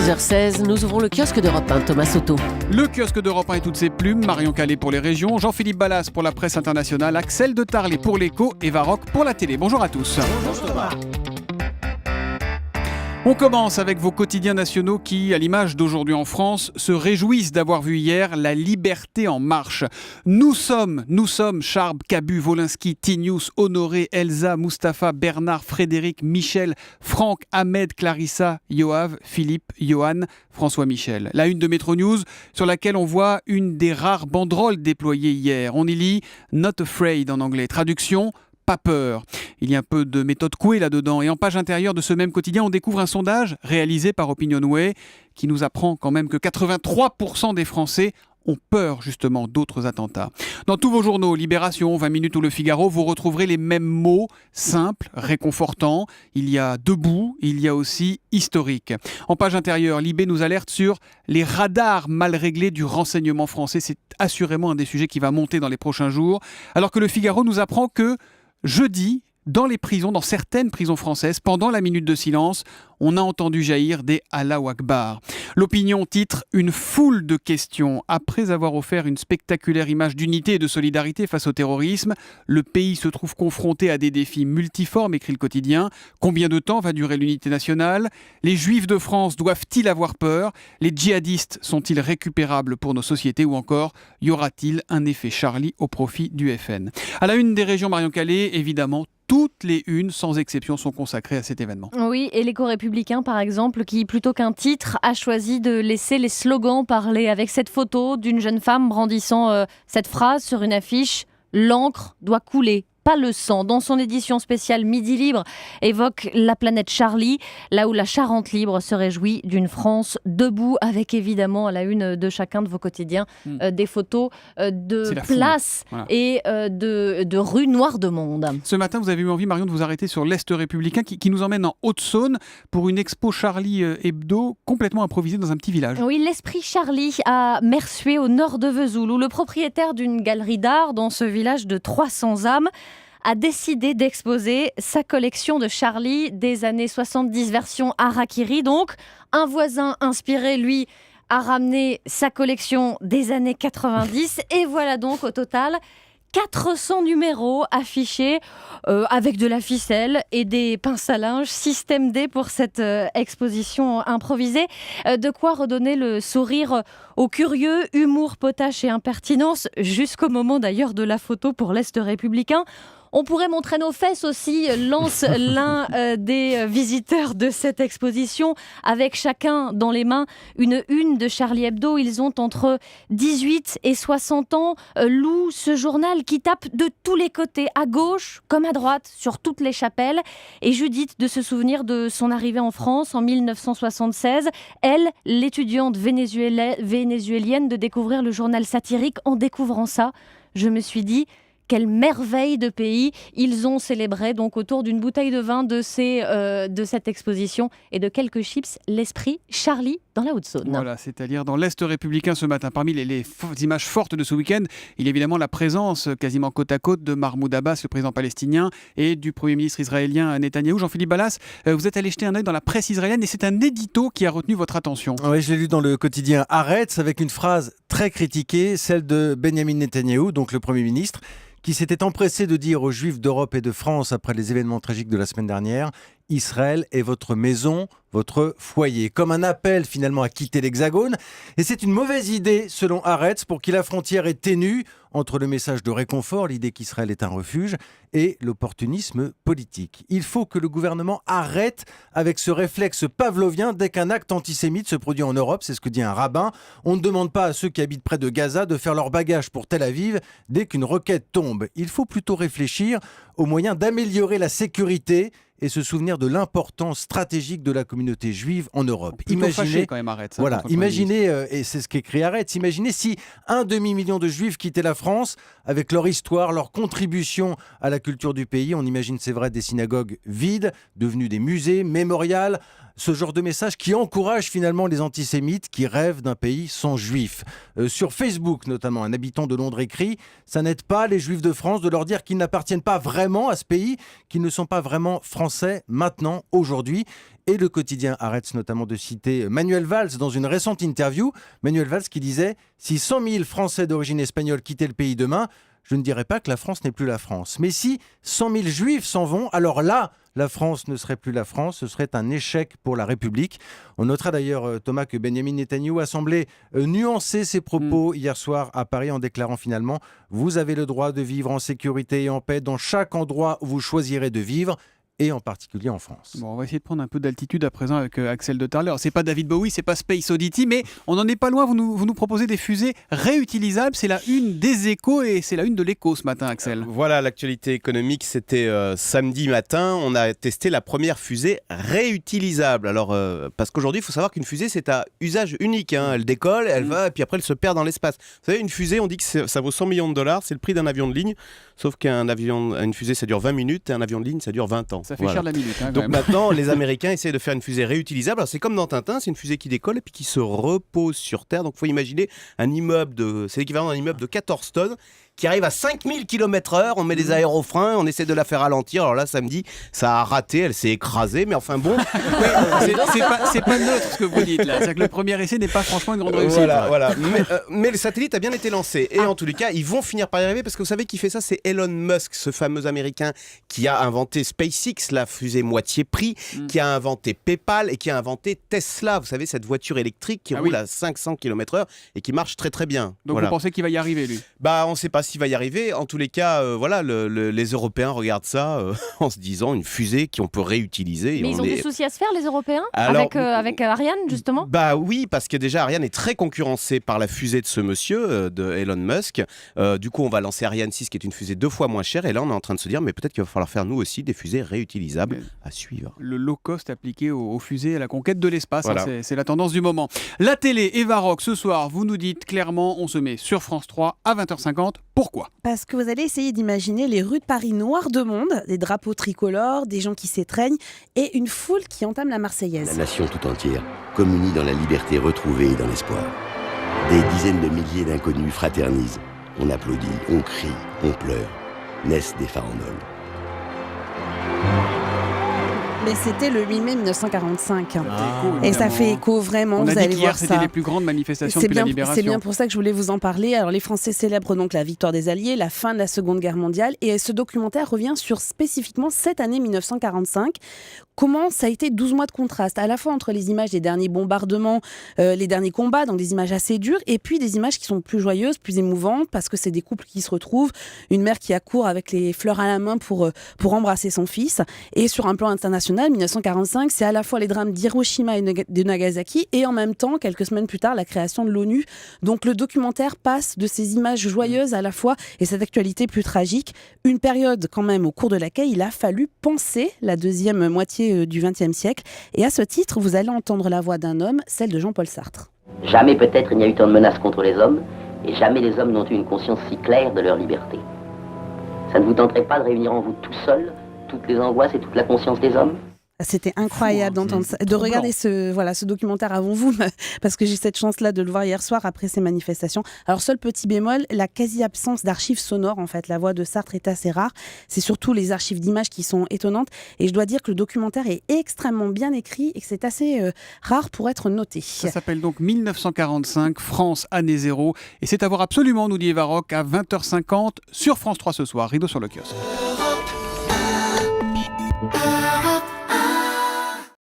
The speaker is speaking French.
12h16, nous ouvrons le kiosque d'Europe 1, Thomas Soto. Le kiosque d'Europe 1 et toutes ses plumes, Marion Calais pour les régions, Jean-Philippe Ballas pour la presse internationale, Axel de Tarlet pour l'écho et Varroc pour la télé. Bonjour à tous. Bonjour Thomas. On commence avec vos quotidiens nationaux qui, à l'image d'aujourd'hui en France, se réjouissent d'avoir vu hier la liberté en marche. Nous sommes Charb, Cabu, Wolinski, Tinius, Honoré, Elsa, Mustapha, Bernard, Frédéric, Michel, Franck, Ahmed, Clarissa, Yoav, Philippe, Johan, François Michel. La une de Métro News sur laquelle on voit une des rares banderoles déployées hier. On y lit « Not afraid » en anglais. Traduction « pas peur ». Il y a un peu de méthode Coué là-dedans. Et en page intérieure de ce même quotidien, on découvre un sondage réalisé par Opinionway qui nous apprend quand même que 83% des Français ont peur justement d'autres attentats. Dans tous vos journaux, Libération, 20 minutes ou Le Figaro, vous retrouverez les mêmes mots, simples, réconfortants. Il y a debout, il y a aussi historique. En page intérieure, Libé nous alerte sur les radars mal réglés du renseignement français. C'est assurément un des sujets qui va monter dans les prochains jours. Alors que Le Figaro nous apprend que jeudi, dans les prisons, dans certaines prisons françaises, pendant la minute de silence, on a entendu jaillir des Allahu Akbar. L'Opinion titre « Une foule de questions ». Après avoir offert une spectaculaire image d'unité et de solidarité face au terrorisme, le pays se trouve confronté à des défis multiformes, écrit le quotidien. Combien de temps va durer l'unité nationale ? Les Juifs de France doivent-ils avoir peur ? Les djihadistes sont-ils récupérables pour nos sociétés ? Ou encore, y aura-t-il un effet Charlie au profit du FN ? À la une des régions, Marion Calais, évidemment, toutes les unes, sans exception, sont consacrées à cet événement. Oui, et l'éco-républicain, par exemple, qui, plutôt qu'un titre, a choisi de laisser les slogans parler avec cette photo d'une jeune femme brandissant cette phrase sur une affiche « L'encre doit couler ». Pas le sang. Dans son édition spéciale Midi Libre, évoque la planète Charlie, là où la Charente Libre se réjouit d'une France debout, avec évidemment à la une de chacun de vos quotidiens des photos de places et de rues noires de monde. Ce matin, vous avez eu envie, Marion, de vous arrêter sur l'Est républicain qui nous emmène en Haute-Saône pour une expo Charlie Hebdo complètement improvisée dans un petit village. Oui, l'esprit Charlie à Mersué, au nord de Vesoul, où le propriétaire d'une galerie d'art dans ce village de 300 âmes a décidé d'exposer sa collection de Charlie des années 70, version Harakiri. Donc, un voisin inspiré, lui, a ramené sa collection des années 90. Et voilà donc, au total, 400 numéros affichés avec de la ficelle et des pinces à linge, système D pour cette exposition improvisée. De quoi redonner le sourire aux curieux, humour, potache et impertinence, jusqu'au moment d'ailleurs de la photo pour l'Est républicain. On pourrait montrer nos fesses aussi, lance l'un des visiteurs de cette exposition, avec chacun dans les mains une de Charlie Hebdo. Ils ont entre 18 et 60 ans, louent ce journal qui tape de tous les côtés, à gauche comme à droite, sur toutes les chapelles. Et Judith de se souvenir de son arrivée en France en 1976. Elle, l'étudiante vénézuélienne, de découvrir le journal satirique. En découvrant ça, je me suis dit... Quelle merveille de pays ils ont célébré donc autour d'une bouteille de vin de cette exposition et de quelques chips, l'esprit Charlie dans la Haute-Saône. Voilà, c'est à dire dans l'Est républicain ce matin. Parmi les images fortes de ce week-end, il y a évidemment la présence quasiment côte à côte de Mahmoud Abbas, le président palestinien, et du Premier ministre israélien Netanyahou. Jean-Philippe Ballas, vous êtes allé jeter un œil dans la presse israélienne et c'est un édito qui a retenu votre attention. Oui, je l'ai lu dans le quotidien Haaretz avec une phrase très critiquée, celle de Benjamin Netanyahou, donc le Premier ministre, qui s'était empressé de dire aux Juifs d'Europe et de France après les événements tragiques de la semaine dernière « Israël est votre maison, votre foyer ». Comme un appel finalement à quitter l'Hexagone. Et c'est une mauvaise idée selon Haaretz pour qui la frontière est ténue entre le message de réconfort, l'idée qu'Israël est un refuge, et l'opportunisme politique. Il faut que le gouvernement arrête avec ce réflexe pavlovien dès qu'un acte antisémite se produit en Europe, c'est ce que dit un rabbin. On ne demande pas à ceux qui habitent près de Gaza de faire leur bagage pour Tel Aviv dès qu'une requête tombe. Il faut plutôt réfléchir aux moyens d'améliorer la sécurité et se souvenir de l'importance stratégique de la communauté juive en Europe. Imaginez, quand même, Haaretz, voilà, imaginez, et c'est ce qu'écrit Haaretz, imaginez si 1,5 million de juifs quittaient la France avec leur histoire, leur contribution à la culture du pays. On imagine, c'est vrai, des synagogues vides, devenues des musées, mémorials, ce genre de message qui encourage finalement les antisémites qui rêvent d'un pays sans juifs. Sur Facebook notamment, un habitant de Londres écrit « Ça n'aide pas les juifs de France de leur dire qu'ils n'appartiennent pas vraiment à ce pays, qu'ils ne sont pas vraiment français maintenant, aujourd'hui ». Et le quotidien arrête notamment de citer Manuel Valls dans une récente interview. Manuel Valls qui disait « Si 100 000 Français d'origine espagnole quittaient le pays demain, je ne dirais pas que la France n'est plus la France. Mais si 100 000 Juifs s'en vont, alors là, la France ne serait plus la France, ce serait un échec pour la République. » On notera d'ailleurs, Thomas, que Benyamin Netanyahou a semblé nuancer ses propos hier soir à Paris en déclarant finalement « Vous avez le droit de vivre en sécurité et en paix dans chaque endroit où vous choisirez de vivre. » et en particulier en France. Bon, on va essayer de prendre un peu d'altitude à présent avec Axel de Tarlet. Alors, c'est pas David Bowie, c'est pas Space Oddity, mais on n'en est pas loin. Vous nous proposez des fusées réutilisables. C'est la une des Échos et c'est la une de l'Écho ce matin, Axel. Voilà, l'actualité économique, c'était samedi matin. On a testé la première fusée réutilisable. Alors, parce qu'aujourd'hui, il faut savoir qu'une fusée, c'est à usage unique. Hein. Elle décolle, elle va, et puis après, elle se perd dans l'espace. Vous savez, une fusée, on dit que ça vaut 100 millions de dollars. C'est le prix d'un avion de ligne. Sauf une fusée, ça dure 20 minutes et un avion de ligne, ça dure 20 ans. Ça fait cher de la minute. Hein, donc maintenant, les Américains essaient de faire une fusée réutilisable. Alors, c'est comme dans Tintin, c'est une fusée qui décolle et puis qui se repose sur Terre. Donc il faut imaginer un immeuble c'est l'équivalent d'un immeuble de 14 tonnes qui arrive à 5000 km/h, on met des aérofreins, on essaie de la faire ralentir. Alors là, samedi, ça a raté, elle s'est écrasée, mais enfin bon. c'est pas neutre ce que vous dites là. C'est-à-dire que le premier essai n'est pas franchement une grande réussite. Voilà. Mais le satellite a bien été lancé. Et en tous les cas, ils vont finir par y arriver parce que vous savez qui fait ça, c'est Elon Musk, ce fameux Américain qui a inventé SpaceX, la fusée moitié prix, qui a inventé PayPal et qui a inventé Tesla. Vous savez, cette voiture électrique qui roule à 500 km/h et qui marche très très bien. Donc vous pensez qu'il va y arriver, lui ? On ne sait pas s'il va y arriver. En tous les cas, les Européens regardent ça en se disant une fusée qu'on peut réutiliser. Mais ils ont des soucis à se faire, les Européens, avec Ariane, justement ? Oui, parce que déjà, Ariane est très concurrencée par la fusée de ce monsieur, de Elon Musk. Du coup, on va lancer Ariane 6, qui est une fusée 2 fois moins chère. Et là, on est en train de se dire, mais peut-être qu'il va falloir faire nous aussi des fusées réutilisables à suivre. Le low cost appliqué aux fusées, à la conquête de l'espace, voilà. C'est la tendance du moment. La télé, Eva Rock, ce soir, vous nous dites clairement, on se met sur France 3 à 20h50. Pourquoi ? Parce que vous allez essayer d'imaginer les rues de Paris noires de monde, des drapeaux tricolores, des gens qui s'étreignent et une foule qui entame la Marseillaise. La nation tout entière communie dans la liberté retrouvée et dans l'espoir. Des dizaines de milliers d'inconnus fraternisent. On applaudit, on crie, on pleure. Naissent des farandoles. Mais c'était le 8 mai 1945. Et ça fait écho vraiment, vous allez voir ça. C'était les plus grandes manifestations depuis la Libération. C'est bien pour ça que je voulais vous en parler. Alors les Français célèbrent donc la victoire des Alliés, la fin de la Seconde Guerre mondiale. Et ce documentaire revient sur spécifiquement cette année 1945. Comment ça a été 12 mois de contraste, à la fois entre les images des derniers bombardements, les derniers combats, donc des images assez dures, et puis des images qui sont plus joyeuses, plus émouvantes, parce que c'est des couples qui se retrouvent, une mère qui accourt avec les fleurs à la main pour embrasser son fils. Et sur un plan international, 1945, c'est à la fois les drames d'Hiroshima et de Nagasaki, et en même temps, quelques semaines plus tard, la création de l'ONU. Donc le documentaire passe de ces images joyeuses à la fois, et cette actualité plus tragique, une période quand même au cours de laquelle il a fallu penser la deuxième moitié du XXe siècle. Et à ce titre, vous allez entendre la voix d'un homme, celle de Jean-Paul Sartre. Jamais peut-être il n'y a eu tant de menaces contre les hommes, et jamais les hommes n'ont eu une conscience si claire de leur liberté. Ça ne vous tenterait pas de réunir en vous tout seul toutes les angoisses et toute la conscience des hommes ? C'était incroyable d'entendre ça, de regarder ce documentaire avant vous, parce que j'ai cette chance-là de le voir hier soir après ces manifestations. Alors, seul petit bémol, la quasi-absence d'archives sonores, en fait. La voix de Sartre est assez rare. C'est surtout les archives d'images qui sont étonnantes. Et je dois dire que le documentaire est extrêmement bien écrit et que c'est assez rare pour être noté. Ça s'appelle donc 1945, France, année zéro. Et c'est à voir absolument, nous dit Eva Rock, à 20h50 sur France 3 ce soir. Rideau sur le kiosque.